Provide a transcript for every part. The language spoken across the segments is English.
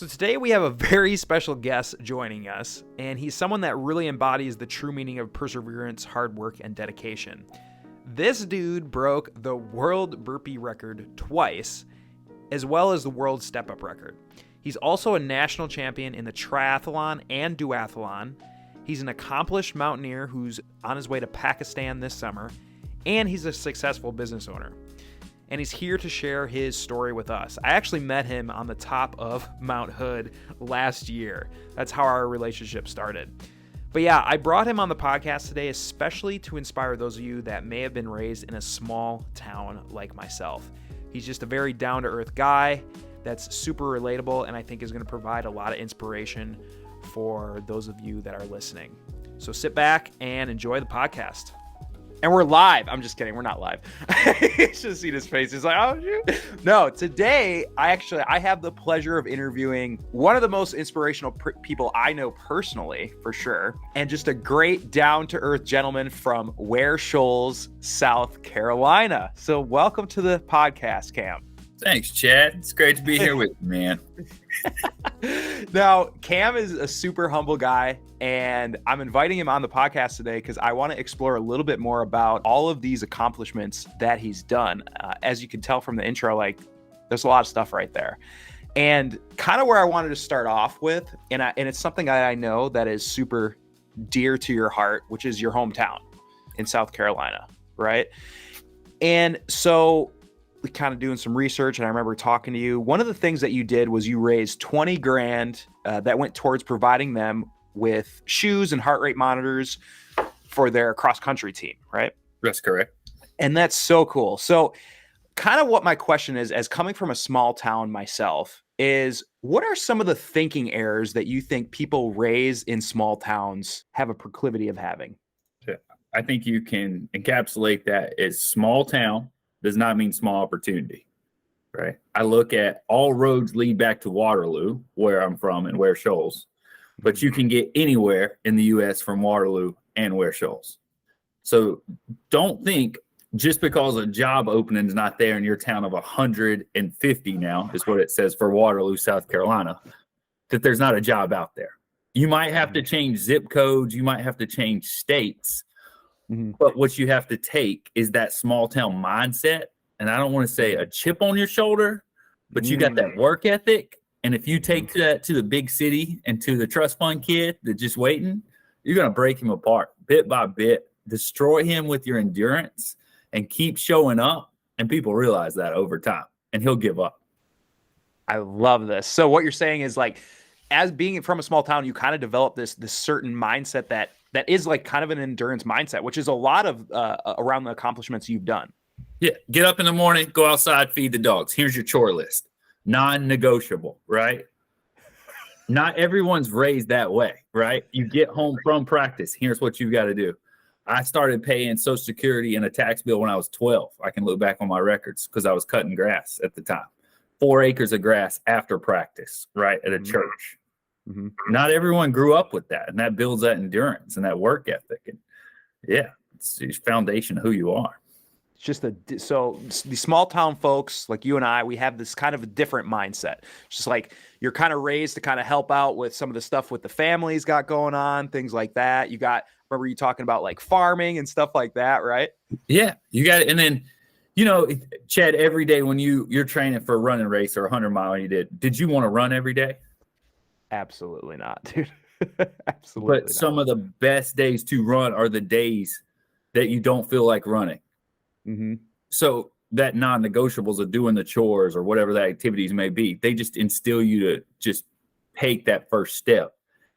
So today we have a very special guest joining us, and he's someone that really embodies the true meaning of perseverance, hard work, and dedication. This dude broke the world burpee record twice, as well as the world step-up record. He's also a national champion in the triathlon and duathlon. He's an accomplished mountaineer who's on his way to Pakistan this summer, and he's a successful business owner. And he's here to share his story with us. I actually met him on the top of Mount Hood last year. That's how our relationship started. But yeah, I brought him on the podcast today, especially to inspire those of you that may have been raised in a small town like myself. He's just a very down-to-earth guy that's super relatable, and I think is going to provide a lot of inspiration for those of you that are listening. So sit back and enjoy the podcast. And we're live. I'm just kidding. We're not live. You should have seen his face. He's like, oh, shoot. No, today, I have the pleasure of interviewing one of the most inspirational people I know personally, for sure, and just a great down-to-earth gentleman from Ware Shoals, South Carolina. So welcome to the podcast, Cam. Thanks, Chad. It's great to be here with you, man. Now, Cam is a super humble guy, and I'm inviting him on the podcast today because I want to explore a little bit more about all of these accomplishments that he's done. As you can tell from the intro, like, there's a lot of stuff right there. And kind of where I wanted to start off with, and it's something that I know that is super dear to your heart, which is your hometown in South Carolina, right? And so kind of doing some research, and I remember talking to you. One of the things that you did was you raised 20 grand that went towards providing them with shoes and heart rate monitors for their cross-country team, right? That's correct. And that's so cool. So kind of what my question is, as coming from a small town myself, is what are some of the thinking errors that you think people raised in small towns have a proclivity of having? I think you can encapsulate that as small town does not mean small opportunity, right? I look at all roads lead back to Waterloo, where I'm from, and Ware Shoals, but you can get anywhere in the U.S. from Waterloo and Ware Shoals. So don't think just because a job opening is not there in your town of 150 now, is what it says for Waterloo, South Carolina, that there's not a job out there. You might have to change zip codes. You might have to change states. But what you have to take is that small town mindset. And I don't want to say a chip on your shoulder, but you got that work ethic. And if you take that to the big city and to the trust fund kid that's just waiting, you're going to break him apart bit by bit, destroy him with your endurance, and keep showing up. And people realize that over time, and he'll give up. I love this. So what you're saying is, like, as being from a small town, you kind of develop this certain mindset that is like kind of an endurance mindset, which is a lot of around the accomplishments you've done. Yeah. Get up in the morning, go outside, feed the dogs. Here's your chore list. Non-negotiable, right? Not everyone's raised that way, right? You get home from practice. Here's what you got to do. I started paying Social Security and a tax bill when I was 12. I can look back on my records because I was cutting grass at the time. 4 acres of grass after practice, right, at a church. Not everyone grew up with that, and that builds that endurance and that work ethic. And yeah, it's the foundation of who you are. It's just so the small town folks like you and I, we have this kind of a different mindset. It's just like you're kind of raised to kind of help out with some of the stuff with the family's got going on, things like that. Remember you talking about like farming and stuff like that, right? Yeah, you got it. And then, you know, Chad, every day when you're training for a running race or 100-mile, did you want to run every day? Absolutely not, dude. Absolutely. But some of the best days to run are the days that you don't feel like running. So that non-negotiables of doing the chores or whatever the activities may be, they just instill you to just take that first step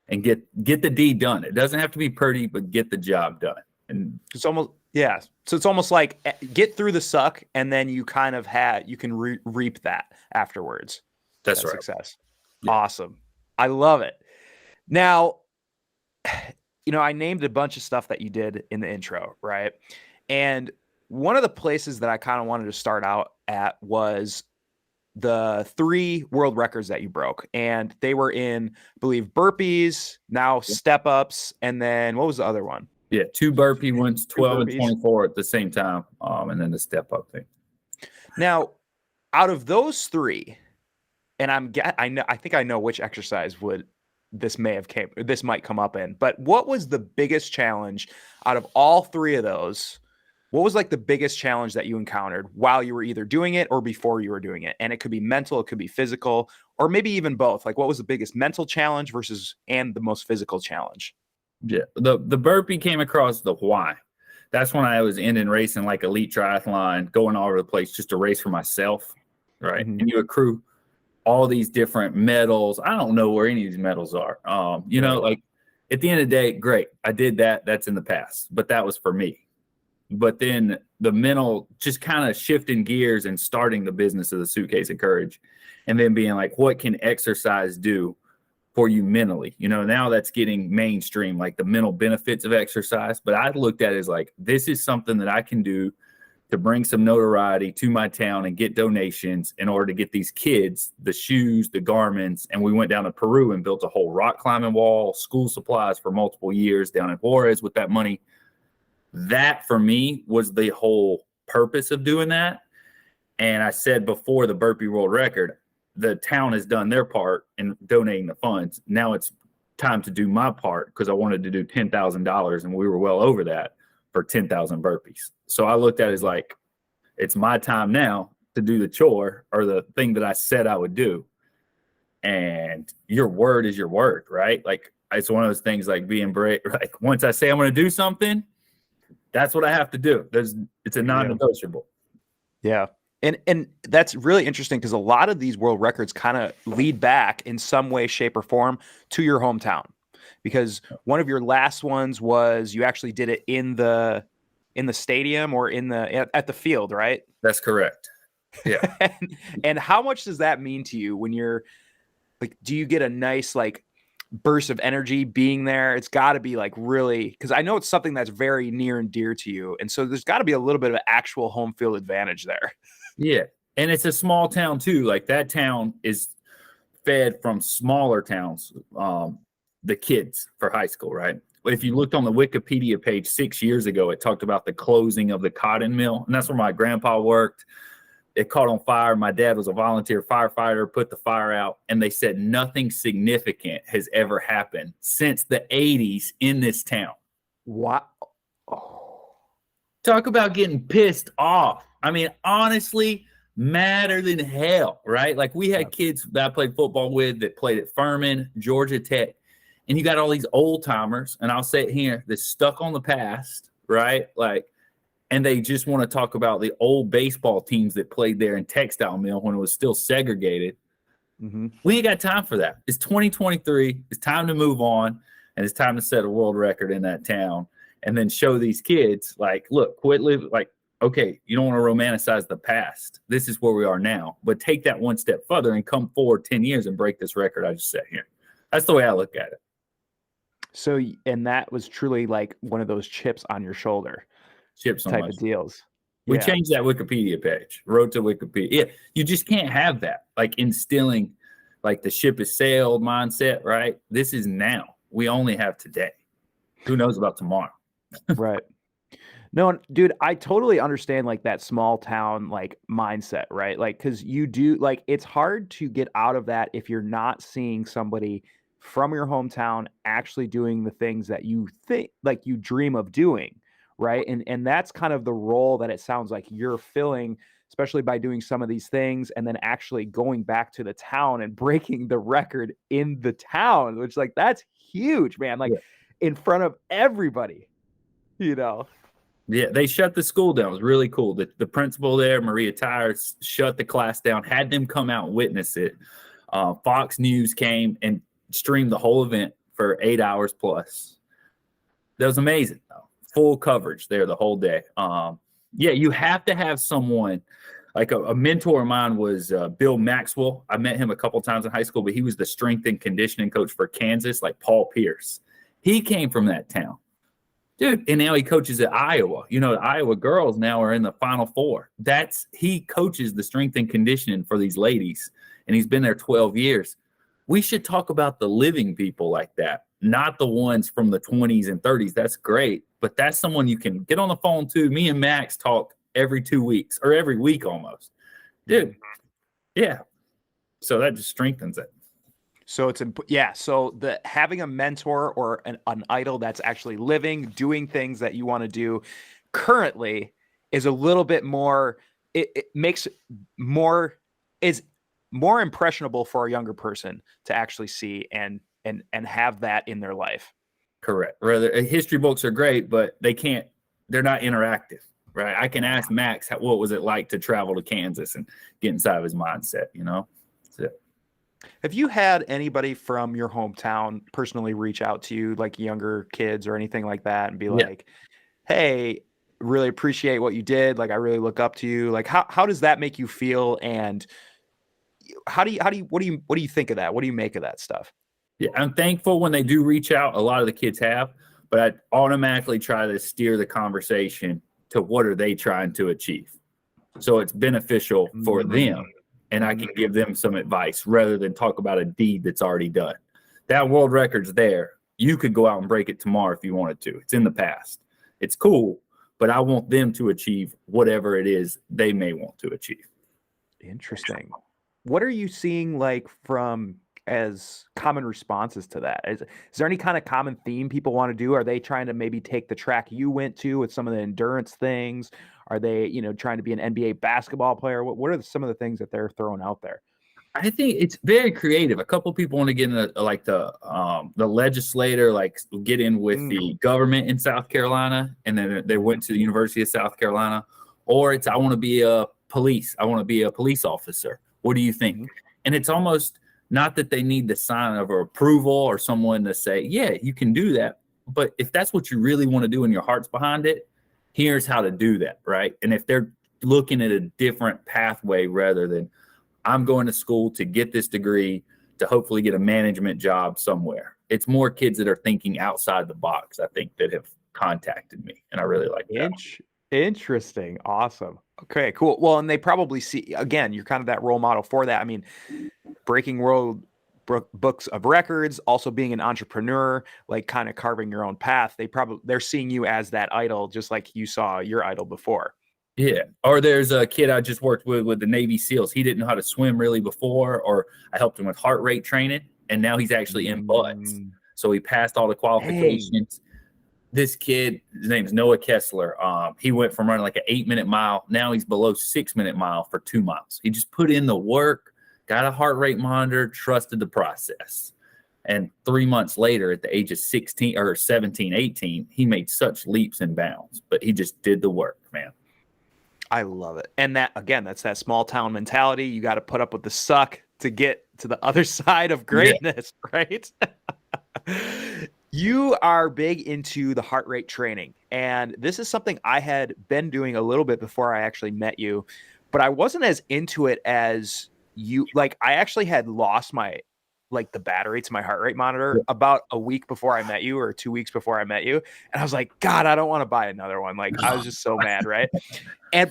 and get the deed done. It doesn't have to be pretty, but get the job done. And it's almost, yeah. So it's almost like get through the suck, and then you kind of you can reap that afterwards. That's right. Success. Yeah. Awesome. I love it. Now, you know, I named a bunch of stuff that you did in the intro, right? And one of the places that I kind of wanted to start out at was the 3 world records that you broke. And they were in, I believe, burpees, now step ups, and then what was the other one? Yeah, 2 burpee ones, 12 and 24 at the same time, and then the step up thing. Now, out of those 3, and I think I know which exercise this might come up in. But what was the biggest challenge out of all three of those? What was like the biggest challenge that you encountered while you were either doing it or before you were doing it? And it could be mental, it could be physical, or maybe even both. Like, what was the biggest mental challenge and the most physical challenge? Yeah, the burpee came across the why. That's when I was in racing like elite triathlon, going all over the place just to race for myself, right? Mm-hmm. And you accrue all these different medals. I don't know where any of these medals are. Like at the end of the day, great. I did that. That's in the past, but that was for me. But then the mental, just kind of shifting gears and starting the business of the Suitcase of Courage, and then being like, what can exercise do for you mentally? Now that's getting mainstream, like the mental benefits of exercise. But I looked at it as like, this is something that I can do to bring some notoriety to my town and get donations in order to get these kids the shoes, the garments. And we went down to Peru and built a whole rock climbing wall, school supplies for multiple years down in Juarez with that money. That for me was the whole purpose of doing that. And I said before the burpee world record, the town has done their part in donating the funds. Now it's time to do my part, because I wanted to do $10,000 and we were well over that for 10,000 burpees. So I looked at it as like, it's my time now to do the chore or the thing that I said I would do. And your word is your word, right? Like, it's one of those things like being brave. Like, once I say I'm going to do something, that's what I have to do. It's a non-negotiable. Yeah. And that's really interesting, because a lot of these world records kind of lead back in some way, shape, or form to your hometown. Because one of your last ones was you actually did it in the stadium or at the field, right? That's correct. Yeah. and how much does that mean to you when you're like, do you get a nice like burst of energy being there? It's got to be like really, because I know it's something that's very near and dear to you. And so there's got to be a little bit of actual home field advantage there. Yeah. And it's a small town too. Like, that town is fed from smaller towns, the kids for high school, right? If you looked on the Wikipedia page 6 years ago, it talked about the closing of the cotton mill. And that's where my grandpa worked. It caught on fire. My dad was a volunteer firefighter, put the fire out. And they said nothing significant has ever happened since the 80s in this town. What? Oh. Talk about getting pissed off. I mean, honestly, madder than hell, right? Like, we had kids that I played football with that played at Furman, Georgia Tech, and you got all these old timers, and I'll say it here, that's stuck on the past, right? Like, and they just want to talk about the old baseball teams that played there in Textile Mill when it was still segregated. Mm-hmm. We ain't got time for that. It's 2023. It's time to move on, and it's time to set a world record in that town, and then show these kids, like, look, quit living, like, okay, you don't want to romanticize the past. This is where we are now. But take that one step further and come forward 10 years and break this record I just set here. That's the way I look at it. So, and that was truly like one of those chips on your shoulder type of deals. We changed that Wikipedia page, wrote to Wikipedia. Yeah, you just can't have that, like, instilling like the ship has sailed mindset, right? This is now. We only have today. Who knows about tomorrow? Right. No, dude, I totally understand like that small town like mindset, right? Like, because you do, like, it's hard to get out of that if you're not seeing somebody from your hometown actually doing the things that you think, like, you dream of doing, right? And that's kind of the role that it sounds like you're filling, especially by doing some of these things and then actually going back to the town and breaking the record in the town, which, like, that's huge, man. Like, in front of everybody, you know. Yeah, they shut the school down. It was really cool. The principal there, Maria Tyers, shut the class down, had them come out and witness it. Fox News came and streamed the whole event for 8 hours plus. That was amazing. Full coverage there the whole day. Yeah, you have to have someone, like a mentor of mine was Bill Maxwell. I met him a couple times in high school, but he was the strength and conditioning coach for Kansas, like Paul Pierce. He came from that town. Dude, and now he coaches at Iowa. You know, the Iowa girls now are in the Final Four. He coaches the strength and conditioning for these ladies, and he's been there 12 years. We should talk about the living people like that, not the ones from the 20s and 30s. That's great, but that's someone you can get on the phone to. Me and Max talk every 2 weeks or every week almost. Dude, yeah. So that just strengthens it. So so the having a mentor or an idol that's actually living, doing things that you want to do currently is a little bit more, it makes more, is more impressionable for a younger person to actually see and have that in their life. Correct. Rather, history books are great, but they're not interactive, right? I can ask Max, what was it like to travel to Kansas and get inside of his mindset, That's it. Have you had anybody from your hometown personally reach out to you, like younger kids or anything like that, and be like, hey, really appreciate what you did. Like, I really look up to you. Like, how does that make you feel? And what do you think of that? What do you make of that stuff? Yeah, I'm thankful when they do reach out. A lot of the kids have, but I automatically try to steer the conversation to what are they trying to achieve. So it's beneficial for them, and I can give them some advice rather than talk about a deed that's already done. That world record's there. You could go out and break it tomorrow if you wanted to. It's in the past. It's cool, but I want them to achieve whatever it is they may want to achieve. Interesting. What are you seeing like from as common responses to that? Is there any kind of common theme people want to do? Are they trying to maybe take the track you went to with some of the endurance things? Are they, trying to be an NBA basketball player? What are some of the things that they're throwing out there? I think it's very creative. A couple people want to get into like the legislator, like get in with the government in South Carolina, and then they went to the University of South Carolina. Or it's I want to be a police. I want to be a police officer. What do you think? And it's almost not that they need the sign of approval or someone to say, yeah, you can do that. But if that's what you really want to do and your heart's behind it, here's how to do that, right? And if they're looking at a different pathway rather than I'm going to school to get this degree to hopefully get a management job somewhere, it's more kids that are thinking outside the box, I think, that have contacted me. And I really like that. Interesting. Awesome. Okay, cool. Well, and they probably see, again, you're kind of that role model for that. I mean, breaking world books of records, also being an entrepreneur, like kind of carving your own path. They're seeing you as that idol, just like you saw your idol before. Yeah. Or there's a kid I just worked with the Navy SEALs. He didn't know how to swim really before, or I helped him with heart rate training, and now he's actually in BUD/S. So he passed all the qualifications. Hey. This kid, his name is Noah Kessler. He went from running like an 8-minute mile. Now he's below 6-minute mile for 2 miles. He just put in the work, got a heart rate monitor, trusted the process. And 3 months later, at the age of 16 or 17, 18, he made such leaps and bounds, but he just did the work, man. I love it. And that, again, that's that small town mentality. You got to put up with the suck to get to the other side of greatness, right? You are big into the heart rate training, and this is something I had been doing a little bit before I actually met you, but I wasn't as into it as you. Like, I actually had lost the battery to my heart rate monitor about a week before I met you, or 2 weeks before I met you. And I was like, God, I don't want to buy another one. Like, I was just so mad. Right.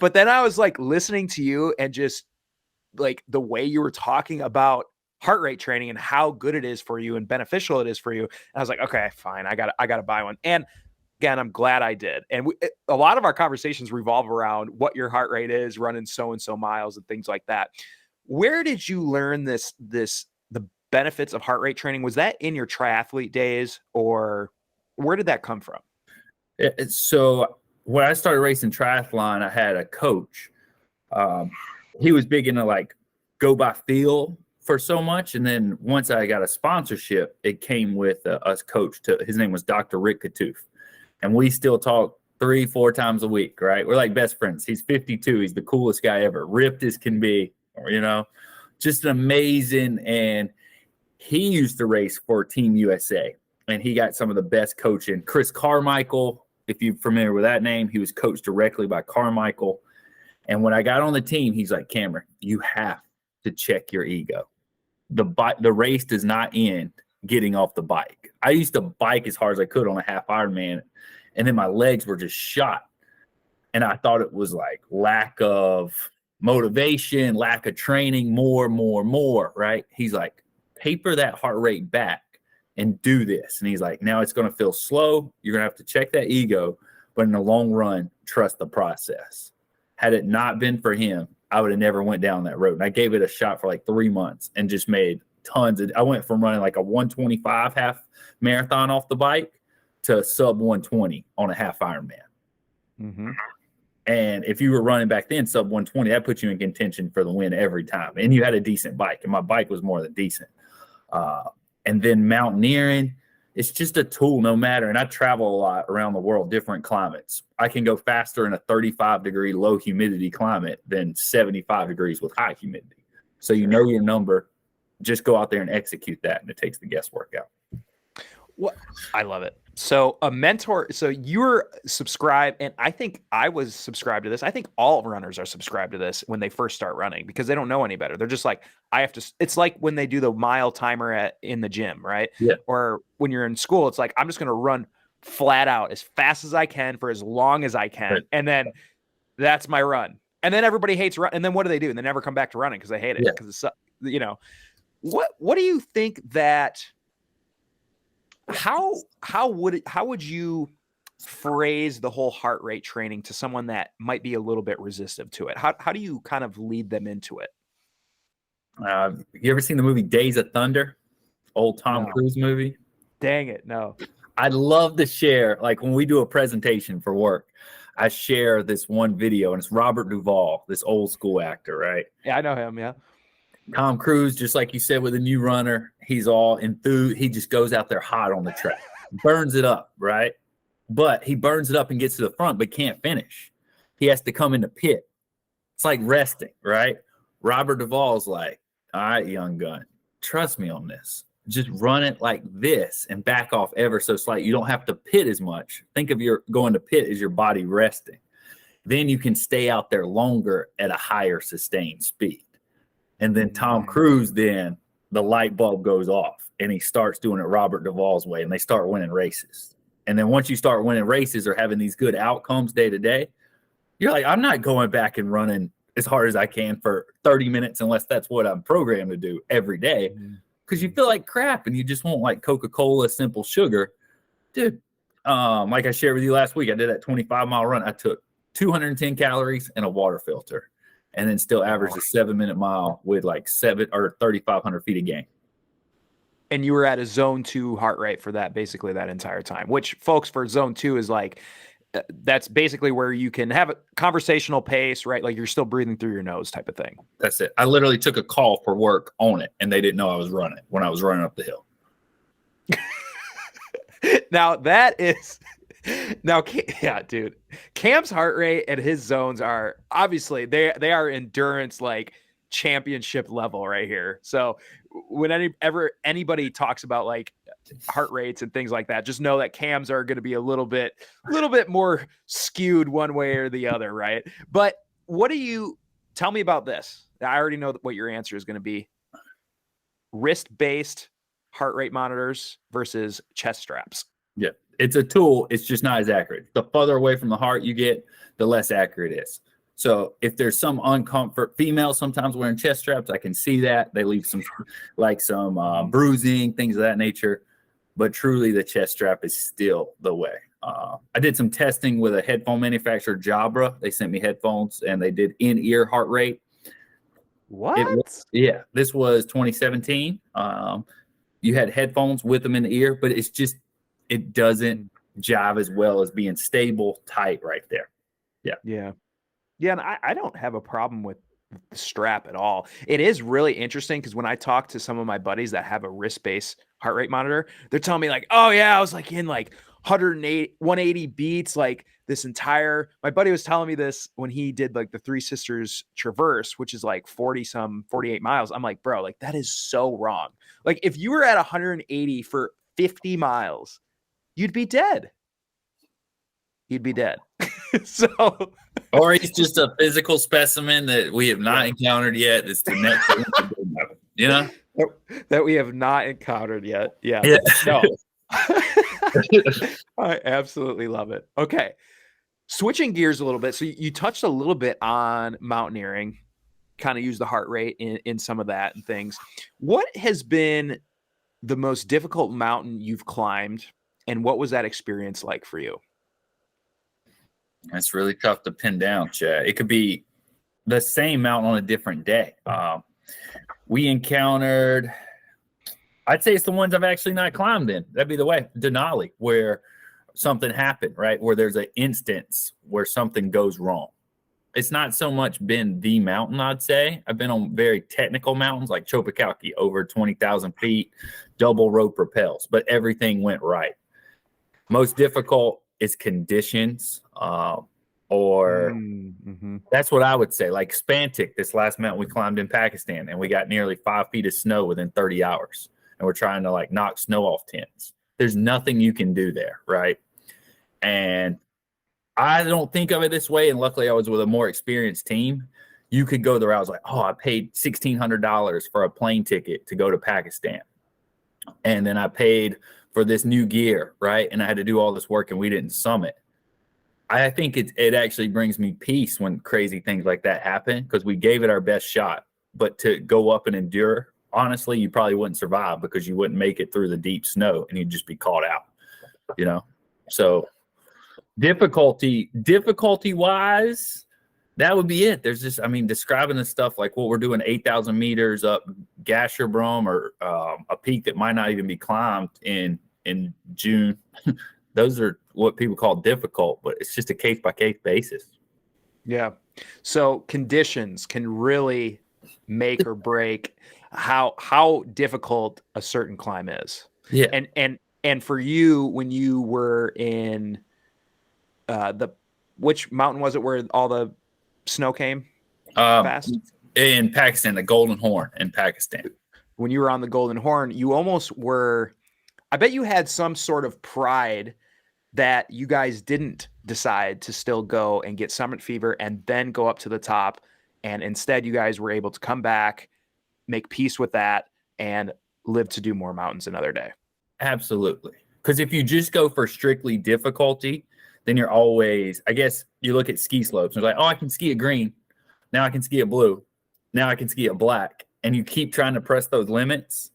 But then I was like listening to you and just like the way you were talking about heart rate training and how good it is for you and beneficial it is for you. And I was like, okay, fine. I gotta buy one. And again, I'm glad I did. And a lot of our conversations revolve around what your heart rate is, running so-and-so miles and things like that. Where did you learn the benefits of heart rate training? Was that in your triathlete days, or where did that come from? So when I started racing triathlon, I had a coach. He was big into like go by feel for so much. And then once I got a sponsorship, it came with us coach. His name was Dr. Rick Katoof. And we still talk 3-4 times a week, right? We're like best friends. He's 52. He's the coolest guy ever. Ripped as can be, just amazing. And he used to race for Team USA, and he got some of the best coaching. Chris Carmichael, if you're familiar with that name, he was coached directly by Carmichael. And when I got on the team, he's like, Cameron, you have to check your ego. The race does not end getting off the bike. I used to bike as hard as I could on a half Ironman, and then my legs were just shot. And I thought it was like lack of motivation, lack of training, more, right? He's like, taper that heart rate back and do this. And he's like, now it's going to feel slow. You're going to have to check that ego, but in the long run, trust the process. Had it not been for him, I would have never went down that road. And I gave it a shot for like 3 months and just made tons of, I went from running like a 125 half marathon off the bike to sub 120 on a half Ironman. Mm-hmm. And if you were running back then sub 120, that puts you in contention for the win every time. And you had a decent bike, and my bike was more than decent. And then mountaineering, it's just a tool no matter. And I travel a lot around the world, different climates. I can go faster in a 35-degree low humidity climate than 75 degrees with high humidity. So you know your number, just go out there and execute that, and it takes the guesswork out. Well, I love it. So a mentor, so you're subscribed, and I think I was subscribed to this. I think all runners are subscribed to this when they first start running because they don't know any better. They're just like, I have to, it's like when they do the mile timer in the gym, right? Yeah. Or when you're in school, it's like, I'm just going to run flat out as fast as I can for as long as I can. Right. And then that's my run. And then everybody hates run. And then what do? And they never come back to running because they hate it. Because it's, you know, what do you think that, how would you phrase the whole heart rate training to someone that might be a little bit resistive to it? How do you kind of lead them into it? You ever seen the movie Days of Thunder? Old Tom Cruise movie? Dang it, no. I'd love to share, like when we do a presentation for work, I share this one video, and it's Robert Duvall, this old school actor, right? Yeah, I know him, yeah. Tom Cruise, just like you said, with a new runner, he's all enthused. He just goes out there hot on the track, burns it up, right? But he burns it up and gets to the front, but can't finish. He has to come in the pit. It's like resting, right? Robert Duvall's like, all right, young gun, trust me on this. Just run it like this and back off ever so slightly. You don't have to pit as much. Think of your going to pit as your body resting. Then you can stay out there longer at a higher sustained speed. And then Tom Cruise, then the light bulb goes off and he starts doing it Robert Duvall's way, and they start winning races. And then once you start winning races or having these good outcomes day to day, you're like, I'm not going back and running as hard as I can for 30 minutes unless that's what I'm programmed to do every day. Because you feel like crap and you just want like Coca-Cola, simple sugar. Dude, like I shared with you last week, I did that 25-mile run. I took 210 calories and a water filter, and then still averaged a 7-minute mile with like 3,500 feet of gain. And you were at a zone 2 heart rate for that, basically that entire time, which folks, for zone 2 is like, that's basically where you can have a conversational pace, right? Like you're still breathing through your nose type of thing. That's it. I literally took a call for work on it, and they didn't know I was running when I was running up the hill. Now that is, yeah, dude, Cam's heart rate and his zones are obviously they are endurance, like championship level right here. So when anybody talks about like heart rates and things like that, just know that Cam's are going to be a little bit more skewed one way or the other, right? But tell me about this? I already know what your answer is going to be. Wrist-based heart rate monitors versus chest straps. Yeah, it's a tool. It's just not as accurate. The further away from the heart you get, the less accurate it is. So if there's some uncomfort, females sometimes wearing chest straps, I can see that. They leave some bruising, things of that nature. But truly, the chest strap is still the way. I did some testing with a headphone manufacturer, Jabra. They sent me headphones, and they did in-ear heart rate. What? This was 2017. You had headphones with them in the ear, but it doesn't jive as well as being stable, tight right there. Yeah. And I don't have a problem with the strap at all. It is really interesting because when I talk to some of my buddies that have a wrist-based heart rate monitor, they're telling me like, oh yeah, I was like in like 180 beats, like my buddy was telling me this when he did like the Three Sisters Traverse, which is like 48 miles. I'm like, bro, like that is so wrong. Like if you were at 180 for 50 miles, you'd be dead. So, or he's just a physical specimen that we have not encountered yet. It's the next thing, you know, that we have not encountered yet. Yeah. No. I absolutely love it. Okay. Switching gears a little bit. So you touched a little bit on mountaineering, kind of use the heart rate in some of that and things. What has been the most difficult mountain you've climbed, and what was that experience like for you? That's really tough to pin down, Chad. It could be the same mountain on a different day. We encountered, I'd say it's the ones I've actually not climbed in. That'd be the way, Denali, where something happened, right? Where there's an instance where something goes wrong. It's not so much been the mountain, I'd say. I've been on very technical mountains like Chopakauki, over 20,000 feet, double rope rappels, but everything went right. Most difficult is conditions, that's what I would say. Like Spantic, this last mountain we climbed in Pakistan, and we got nearly 5 feet of snow within 30 hours. And we're trying to like knock snow off tents. There's nothing you can do there, right? And I don't think of it this way. And luckily I was with a more experienced team. You could go there. I was like, oh, I paid $1,600 for a plane ticket to go to Pakistan. And then I paid for this new gear, right? And I had to do all this work and we didn't summit. I think it actually brings me peace when crazy things like that happen, because we gave it our best shot. But to go up and endure, honestly, you probably wouldn't survive because you wouldn't make it through the deep snow and you'd just be caught out, you know? So difficulty wise, that would be it. There's just, I mean, describing the stuff like what we're doing 8,000 meters up Gasherbrum, or a peak that might not even be climbed in June. Those are what people call difficult, but it's just a case by case basis. Yeah. So conditions can really make or break how difficult a certain climb is. Yeah. And for you, when you were in which mountain was it where all the snow came fast? In Pakistan, the Golden Horn in Pakistan. When you were on the Golden Horn, you almost were, I bet you had some sort of pride that you guys didn't decide to still go and get summit fever and then go up to the top. And instead you guys were able to come back, make peace with that, and live to do more mountains another day. Absolutely. Because if you just go for strictly difficulty, then you're always, I guess you look at ski slopes and it's like, oh, I can ski a green. Now I can ski a blue. Now I can ski a black. And you keep trying to press those limits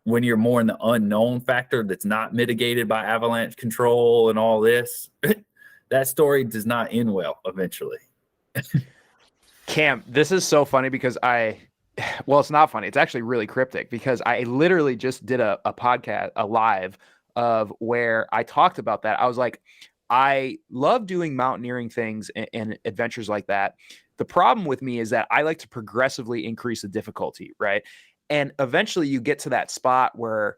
when you're more in the unknown factor that's not mitigated by avalanche control and all this. That story does not end well eventually. Cam, this is so funny because well, it's not funny. It's actually really cryptic because I literally just did a podcast, a live of where I talked about that. I was like, I love doing mountaineering things and adventures like that. The problem with me is that I like to progressively increase the difficulty, right? And eventually you get to that spot where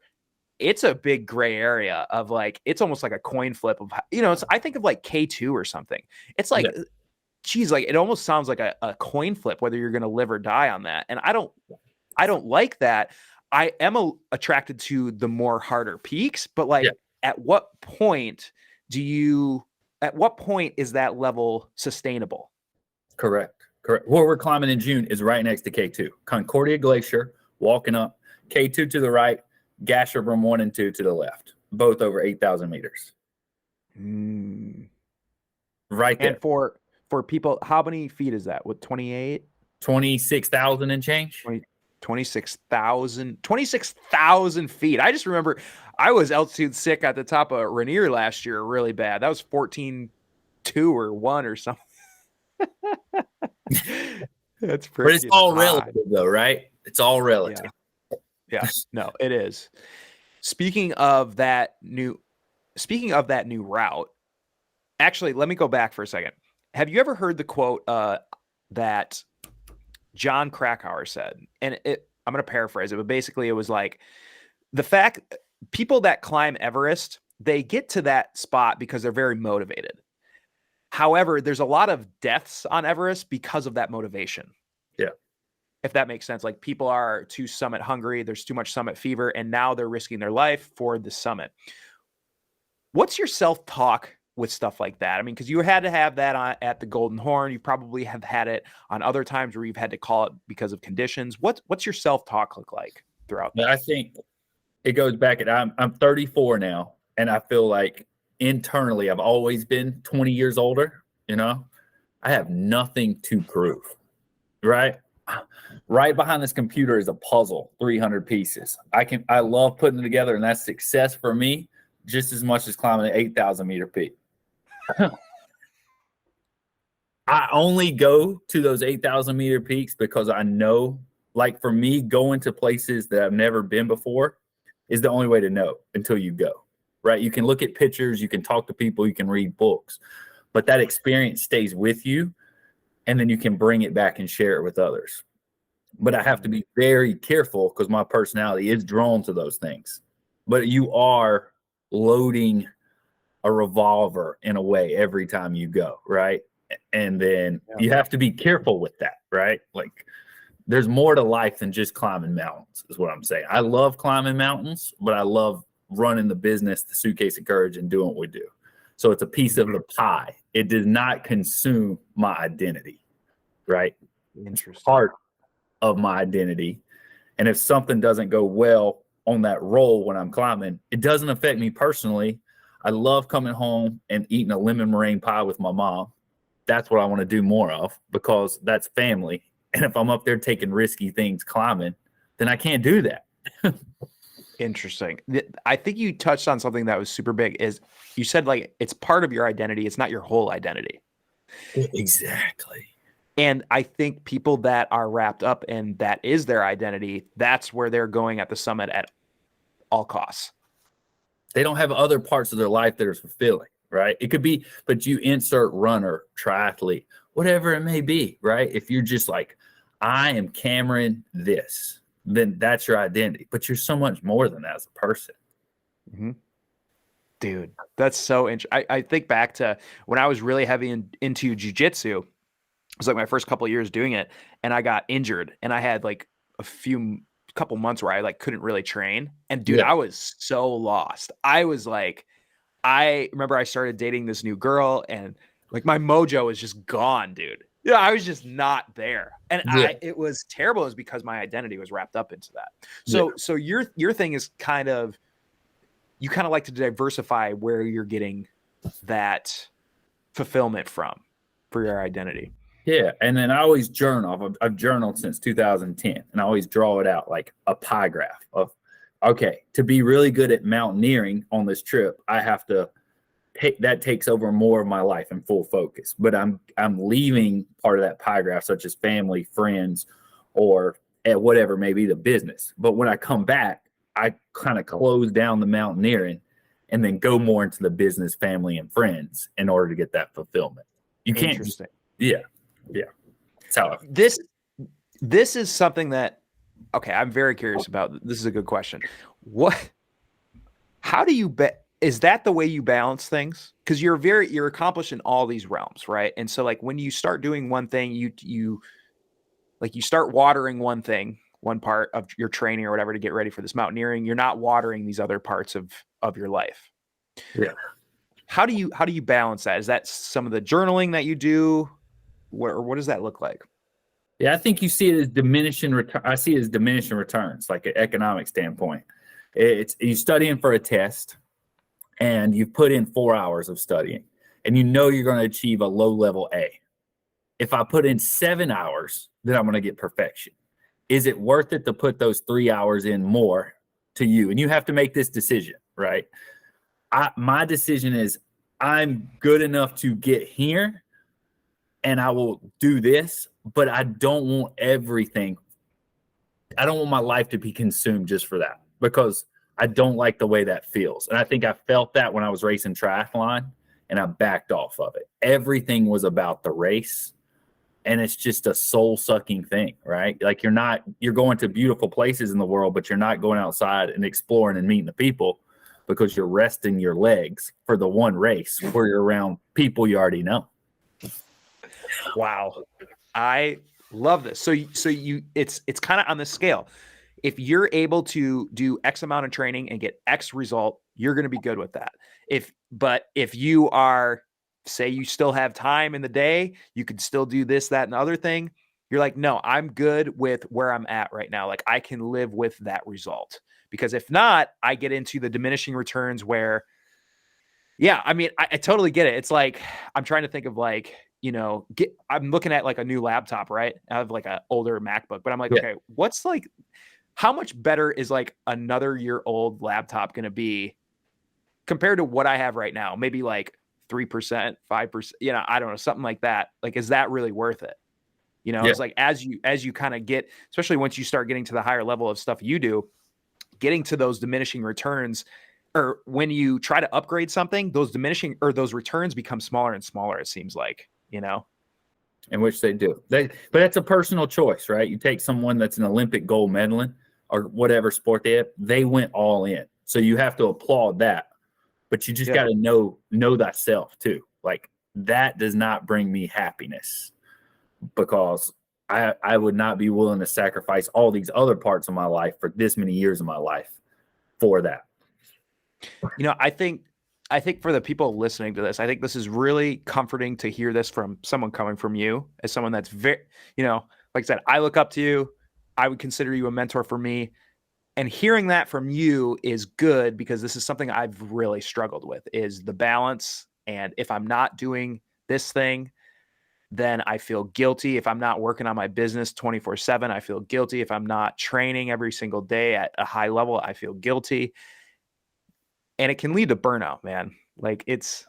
it's a big gray area of like, it's almost like a coin flip of, I think of like K2 or something. It's like, geez, like it almost sounds like a coin flip, whether you're going to live or die on that. And I don't like that. I am attracted to the more harder peaks, but like at what point is that level sustainable? Correct. Where we're climbing in June is right next to K2. Concordia Glacier, walking up, K2 to the right, Gasherbrum 1 and 2 to the left, both over 8,000 meters. Right there. And for people, how many feet is that? With 28? 26,000 and change? 26,000 feet. I just remember I was altitude sick at the top of Rainier last year really bad. That was 14.2 or 1 or something. That's pretty. But it's all relative though, right? It's all relative. Yeah. No, it is. Speaking of that new route, actually, let me go back for a second. Have you ever heard the quote that John Krakauer said? And I'm going to paraphrase it, but basically it was like the fact people that climb Everest, they get to that spot because they're very motivated. However, there's a lot of deaths on Everest because of that motivation. Yeah. If that makes sense. Like people are too summit hungry, there's too much summit fever, and now they're risking their life for the summit. What's your self-talk with stuff like that? I mean, because you had to have that at the Golden Horn. You probably have had it on other times where you've had to call it because of conditions. What's your self-talk look like throughout that? I think it goes back I'm 34 now, and I feel like internally I've always been 20 years older. I have nothing to prove, right behind this computer is a puzzle, 300 pieces. I love putting it together, and that's success for me just as much as climbing an 8,000 meter peak. I only go to those 8,000 meter peaks because I know, like for me, going to places that I've never been before is the only way to know until you go, right? You can look at pictures, you can talk to people, you can read books, but that experience stays with you, and then you can bring it back and share it with others. But I have to be very careful because my personality is drawn to those things. But you are loading a revolver in a way every time you go, right? And then you have to be careful with that, right? Like there's more to life than just climbing mountains, is what I'm saying. I love climbing mountains, but I love running the business, the Suitcase of Courage, and doing what we do. So it's a piece of the pie. It does not consume my identity, right? Interesting. It's part of my identity. And if something doesn't go well on that roll when I'm climbing, it doesn't affect me personally. I love coming home and eating a lemon meringue pie with my mom. That's what I want to do more of because that's family. And if I'm up there taking risky things climbing, then I can't do that. Interesting. I think you touched on something that was super big is you said like it's part of your identity. It's not your whole identity. Exactly. And I think people that are wrapped up in that is their identity, that's where they're going at the summit at all costs. They don't have other parts of their life that are fulfilling, right? It could be, but you insert runner, triathlete, whatever it may be, right? If you're just like, I am Cameron this, then that's your identity. But you're so much more than that as a person. Mm-hmm. Dude, that's so interesting. I think back to when I was really heavy into jiu-jitsu. It was like my first couple of years doing it, and I got injured, and I had like couple months where I like couldn't really train. And dude, I was so lost. I was like, I remember I started dating this new girl, and like my mojo was just gone, dude. Yeah, I was just not there. And it was terrible. It was because my identity was wrapped up into that. So your thing is you kind of like to diversify where you're getting that fulfillment from for your identity. Yeah, and then I always journal. I've journaled since 2010, and I always draw it out like a pie graph of, okay, to be really good at mountaineering on this trip, I have to that takes over more of my life and full focus. But I'm leaving part of that pie graph, such as family, friends, or at whatever may be the business. But when I come back, I kind of close down the mountaineering and then go more into the business, family, and friends in order to get that fulfillment. You can't. Interesting. Yeah. That's how this is something that, okay, I'm very curious about. This is a good question. How do you is that the way you balance things? Because you're accomplished in all these realms, right? And so like when you start doing one thing, you start watering one thing, one part of your training or whatever to get ready for this mountaineering, you're not watering these other parts of your life. Yeah. How do you balance that? Is that some of the journaling that you do? What does that look like? Yeah, I think you see it as diminishing return. I see it as diminishing returns, like an economic standpoint. It's you studying for a test, and you've put in 4 hours of studying, and you know you're going to achieve a low level A. If I put in 7 hours, then I'm going to get perfection. Is it worth it to put those 3 hours in more to you? And you have to make this decision, right? My decision is I'm good enough to get here, and I will do this, but I don't want everything. I don't want my life to be consumed just for that because I don't like the way that feels. And I think I felt that when I was racing triathlon, and I backed off of it. Everything was about the race, and it's just a soul-sucking thing, right? Like you're going to beautiful places in the world, but you're not going outside and exploring and meeting the people because you're resting your legs for the one race where you're around people you already know. Wow. I love this. So it's kind of on the scale. If you're able to do X amount of training and get X result, you're going to be good with that. But if you are, say you still have time in the day, you could still do this, that, and the other thing. You're like, no, I'm good with where I'm at right now. Like I can live with that result, because if not, I get into the diminishing returns where, yeah, I mean, I totally get it. It's like, I'm trying to think of like, I'm looking at like a new laptop, right? I have like an older MacBook, but I'm like, okay, what's like, how much better is like another year old laptop going to be compared to what I have right now? Maybe like 3%, 5%, I don't know, something like that. Like, is that really worth it? Yeah. It's like, as you kind of get, especially once you start getting to the higher level of stuff you do, getting to those diminishing returns, or when you try to upgrade something, those diminishing or those returns become smaller and smaller, it seems like, In which they do. But that's a personal choice, right? You take someone that's an Olympic gold medalist or whatever sport they went all in. So you have to applaud that. But you just got to know thyself too. Like, that does not bring me happiness, because I would not be willing to sacrifice all these other parts of my life for this many years of my life for that. I think for the people listening to this, I think this is really comforting to hear this from someone coming from you, as someone that's very, like I said, I look up to you. I would consider you a mentor for me. And hearing that from you is good, because this is something I've really struggled with, is the balance. And if I'm not doing this thing, then I feel guilty. If I'm not working on my business 24/7, I feel guilty. If I'm not training every single day at a high level, I feel guilty. And it can lead to burnout, man. Like, it's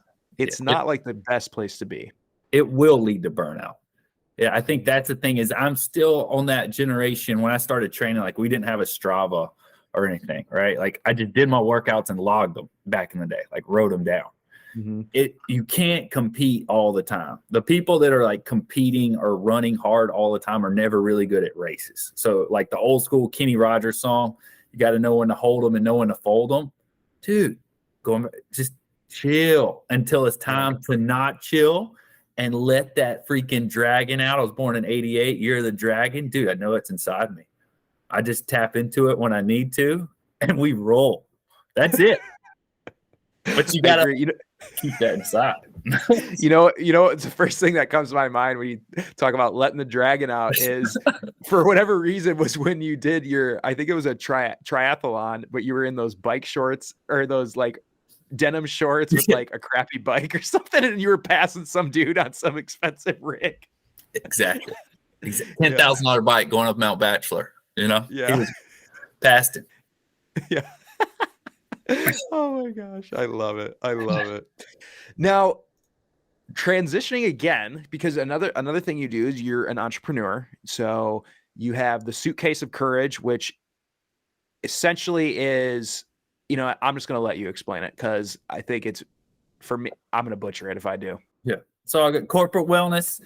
not like the best place to be. It will lead to burnout. Yeah, I think that's the thing, is I'm still on that generation. When I started training, like, we didn't have a Strava or anything, right? Like, I just did my workouts and logged them back in the day, like wrote them down. Mm-hmm. You can't compete all the time. The people that are like competing or running hard all the time are never really good at races. So, like the old school Kenny Rogers song, you got to know when to hold them and know when to fold them. Dude, just chill until it's time to not chill, and let that freaking dragon out. I was born in 88, year of the dragon. Dude, I know it's inside me. I just tap into it when I need to, and we roll. That's it. But you got to keep that inside. It's the first thing that comes to my mind when you talk about letting the dragon out is, for whatever reason, was when you did I think it was a triathlon, but you were in those bike shorts, or those like denim shorts with like a crappy bike or something, and you were passing some dude on some expensive rig. Exactly. $10,000 bike going up Mount Bachelor, Yeah. He was past it. Yeah. Oh my gosh. I love it. Now, transitioning again, because another thing you do is you're an entrepreneur. So you have the Suitcase of Courage, which essentially is, I'm just going to let you explain it, because I think it's, for me, I'm going to butcher it if I do. Yeah. So I got corporate wellness,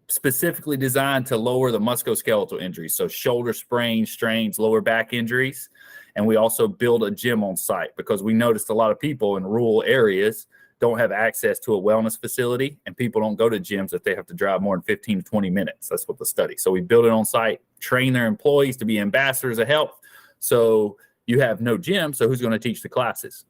specifically designed to lower the musculoskeletal injuries. So shoulder sprains, strains, lower back injuries. And we also build a gym on site, because we noticed a lot of people in rural areas don't have access to a wellness facility, and people don't go to gyms if they have to drive more than 15 to 20 minutes. That's what the study. So we build it on site, train their employees to be ambassadors of health. So you have no gym. So who's going to teach the classes?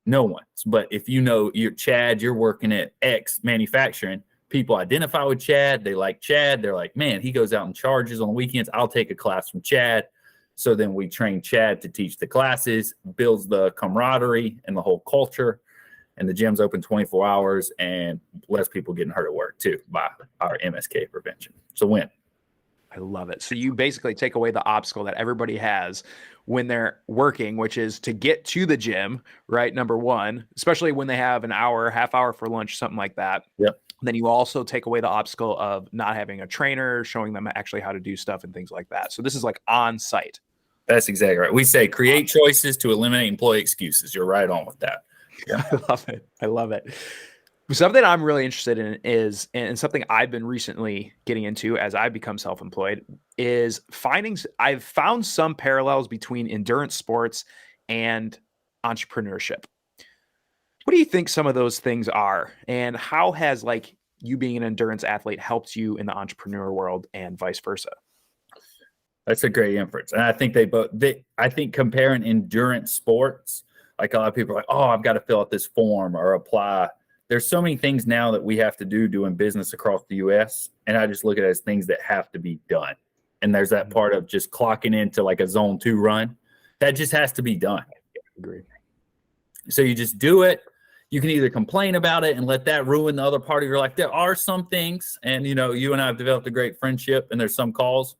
No one. But if you're Chad, you're working at X manufacturing, people identify with Chad. They like Chad. They're like, man, he goes out and charges on weekends. I'll take a class from Chad. So then we train Chad to teach the classes, builds the camaraderie and the whole culture. And the gym's open 24 hours, and less people getting hurt at work too by our MSK prevention. So win. I love it. So you basically take away the obstacle that everybody has when they're working, which is to get to the gym, right? Number one, especially when they have an hour, half hour for lunch, something like that. Yep. Then you also take away the obstacle of not having a trainer showing them actually how to do stuff and things like that. So this is like on site. That's exactly right. We say create choices to eliminate employee excuses. You're right on with that. Yeah. I love it. Something I'm really interested in is, and something I've been recently getting into as I become self-employed, is I've found some parallels between endurance sports and entrepreneurship. What do you think some of those things are, and how has like you being an endurance athlete helped you in the entrepreneur world and vice versa? That's a great inference. And I think I think comparing endurance sports, like a lot of people are like, oh, I've got to fill out this form or apply. There's so many things now that we have to do doing business across the U.S. And I just look at it as things that have to be done. And there's that part of just clocking into like a zone 2 run. That just has to be done. Agree. So you just do it. You can either complain about it and let that ruin the other part of your life. There are some things, and you and I have developed a great friendship, and there's some calls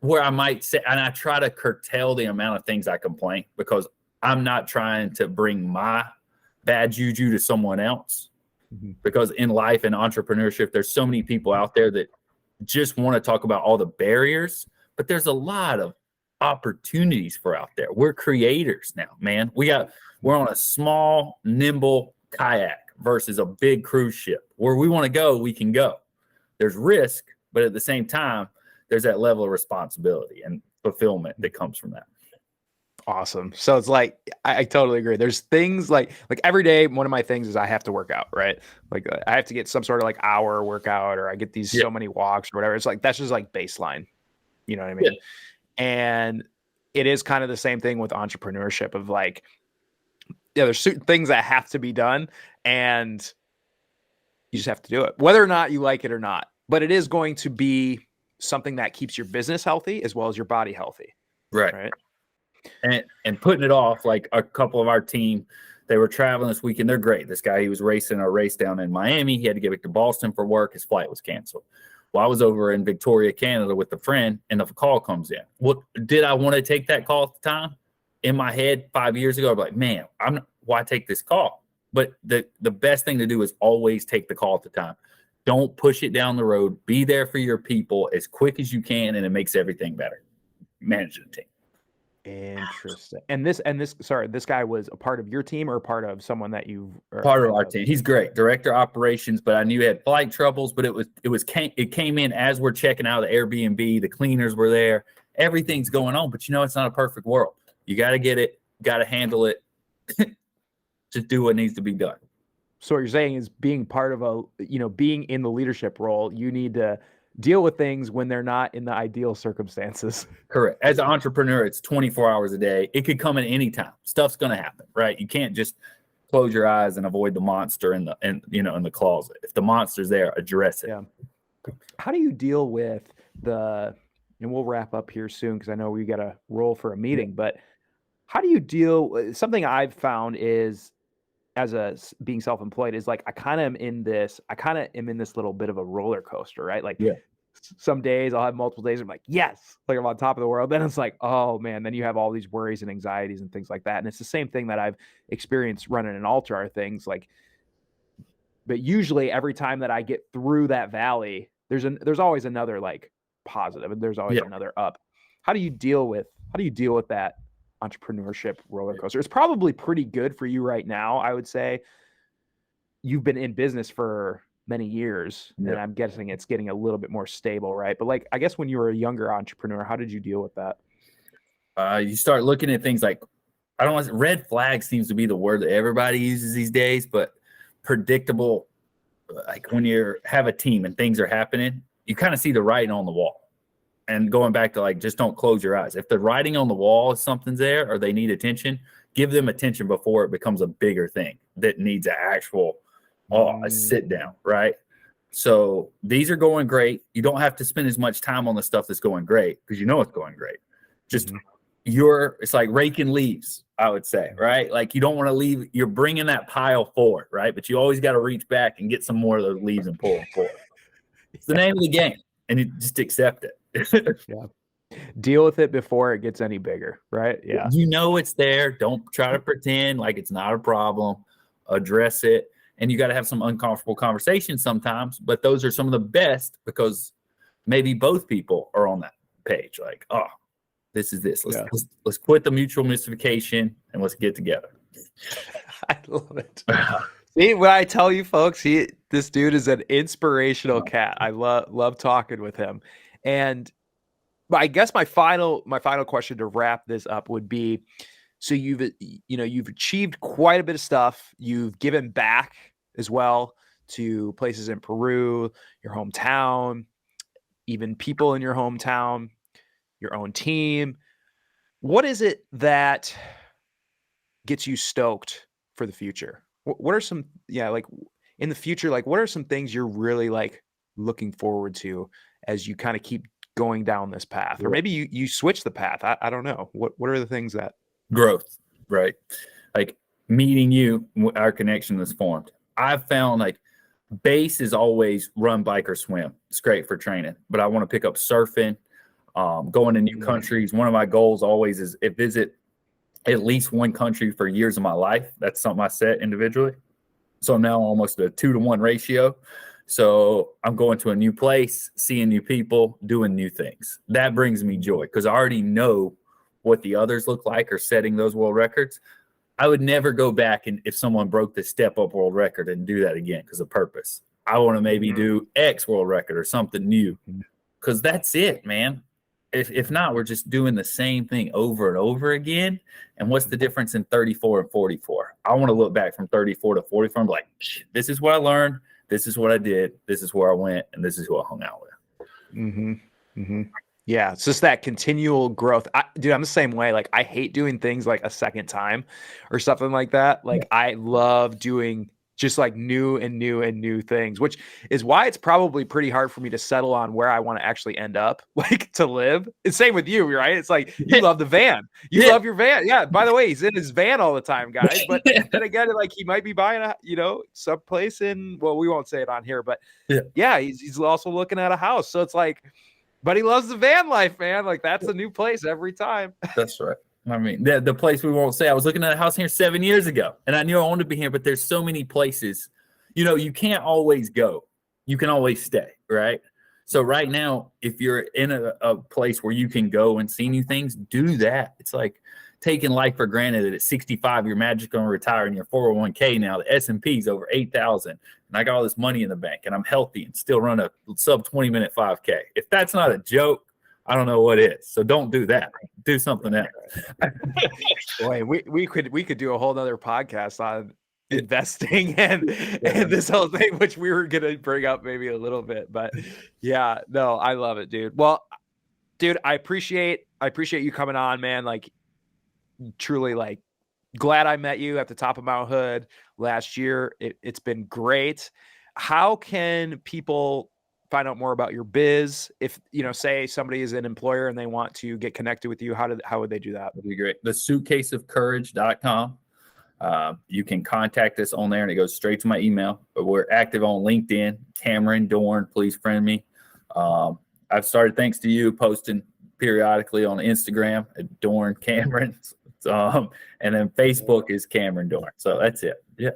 where I might say, and I try to curtail the amount of things I complain, because I'm not trying to bring my bad juju to someone else. Because in life and entrepreneurship, there's so many people out there that just want to talk about all the barriers, but there's a lot of opportunities for out there. We're creators now, man. We're on a small, nimble kayak versus a big cruise ship. Where we want to go, we can go. There's risk, but at the same time, there's that level of responsibility and fulfillment that comes from that. Awesome. So it's like, I totally agree. There's things like every day, one of my things is I have to work out, right? Like I have to get some sort of like hour workout, or I get these so many walks or whatever. It's like, that's just like baseline. You know what I mean? Yeah. And it is kind of the same thing with entrepreneurship of like, yeah, there's certain things that have to be done and you just have to do it, whether or not you like it or not. But it is going to be something that keeps your business healthy as well as your body healthy. Right. And putting it off, like a couple of our team, they were traveling this weekend. They're great. This guy, he was racing a race down in Miami. He had to get back to Boston for work. His flight was canceled. Well, I was over in Victoria, Canada with a friend, and the call comes in. What did I want to take that call at the time? In my head 5 years ago, I'm like, man, why take this call? But the best thing to do is always take the call at the time. Don't push it down the road. Be there for your people as quick as you can, and it makes everything better. Managing the team. Interesting. And this guy was a part of your team or a part of someone that part of our team. He's great. Director operations, but I knew he had flight troubles, but it came in as we're checking out of the Airbnb, the cleaners were there, everything's going on, but it's not a perfect world. You got to get it, got to handle it. Just do what needs to be done. So what you're saying is being part of being in the leadership role, you need to deal with things when they're not in the ideal circumstances. Correct. As an entrepreneur, it's 24 hours a day. It could come at any time. Stuff's going to happen, right? You can't just close your eyes and avoid the monster in the closet. If the monster's there, address it. Yeah. How do you deal with and we'll wrap up here soon because I know we got to roll for a meeting, but how do you deal? Something I've found is, being self-employed, is like I kind of am in this little bit of a roller coaster, right? Like some days I'll have multiple days I'm like, yes, like I'm on top of the world. Then it's like, oh man, then you have all these worries and anxieties and things like that. And it's the same thing that I've experienced running an altar are things like, but usually every time that I get through that valley, there's always another like positive and there's always another up. How do you deal with that entrepreneurship roller coaster? It's probably pretty good for you right now. I would say you've been in business for many years and I'm guessing it's getting a little bit more stable, right? But like, I guess when you were a younger entrepreneur, how did you deal with that? You start looking at things like, red flag seems to be the word that everybody uses these days, but predictable, like when you have a team and things are happening, you kind of see the writing on the wall. And going back to like, just don't close your eyes. If the writing on the wall is something's there or they need attention, give them attention before it becomes a bigger thing that needs an actual a sit down, right? So these are going great. You don't have to spend as much time on the stuff that's going great because it's going great. Just it's like raking leaves, I would say, right? Like you don't want to leave, you're bringing that pile forward, right? But you always got to reach back and get some more of those leaves and pull them forward. It's the name of the game, and you just accept it. Deal with it before it gets any bigger, right? Yeah. It's there. Don't try to pretend like it's not a problem. Address it. And you got to have some uncomfortable conversations sometimes, but those are some of the best because maybe both people are on that page. Like, oh, this is this. Let's quit the mutual mystification and let's get together. I love it. See, when I tell you folks, this dude is an inspirational cat. I love talking with him. And I guess my final question to wrap this up would be, so you've achieved quite a bit of stuff. You've given back as well to places in Peru, your hometown, even people in your hometown, your own team. What is it that gets you stoked for the future? What are some, like in the future, like what are some things you're really like looking forward to as you kind of keep going down this path? Or maybe you switch the path. I don't know. What are the things that growth, right? Like meeting you, our connection was formed. I've found like base is always run, bike, or swim. It's great for training, but I want to pick up surfing, going to new countries. One of my goals always is visit at least one country for years of my life. That's something I set individually. So I'm now almost a 2-to-1 ratio. So I'm going to a new place, seeing new people, doing new things. That brings me joy because I already know what the others look like or setting those world records. I would never go back and if someone broke the step up world record and do that again because of purpose. I want to maybe do X world record or something new because that's it, man. If not, we're just doing the same thing over and over again. And what's the difference in 34 and 44? I want to look back from 34 to 44 and be like, this is what I learned. This is what I did. This is where I went. And this is who I hung out with. Yeah. It's just that continual growth. Dude, I'm the same way. Like I hate doing things like a second time or something like that. Like I love doing just like new things, which is why it's probably pretty hard for me to settle on where I want to actually end up, like to live. It's same with you, right? It's like you love the van. You love your van. Yeah. By the way, he's in his van all the time, guys. But then again, like he might be buying a, some place in, well, we won't say it on here, but yeah, he's also looking at a house. So it's like, but he loves the van life, man. Like that's a new place every time. That's right. I mean, the place we won't say. I was looking at a house here 7 years ago, and I knew I wanted to be here, but there's so many places. You can't always go. You can always stay, right? So right now, if you're in a place where you can go and see new things, do that. It's like taking life for granted that at 65, you're magically going to retire and your 401k now, the S&P is over 8,000, and I got all this money in the bank, and I'm healthy and still run a sub 20-minute 5K. If that's not a joke, I don't know what is. So don't do that. Do something else. Boy, we could do a whole nother podcast on investing and this whole thing, which we were gonna bring up maybe a little bit. But yeah, no, I love it, dude. Well, dude, I appreciate you coming on, man. Like truly, like glad I met you at the top of Mount Hood last year. It's been great. How can people find out more about your biz? If say somebody is an employer and they want to get connected with you, how would they do that? That'd be great. The suitcaseofcourage.com. You can contact us on there and it goes straight to my email. But we're active on LinkedIn. Cameron Dorn, please friend me. I've started, thanks to you, posting periodically on Instagram at Dorn Cameron. And then Facebook is Cameron Dorn. So that's it. Yeah.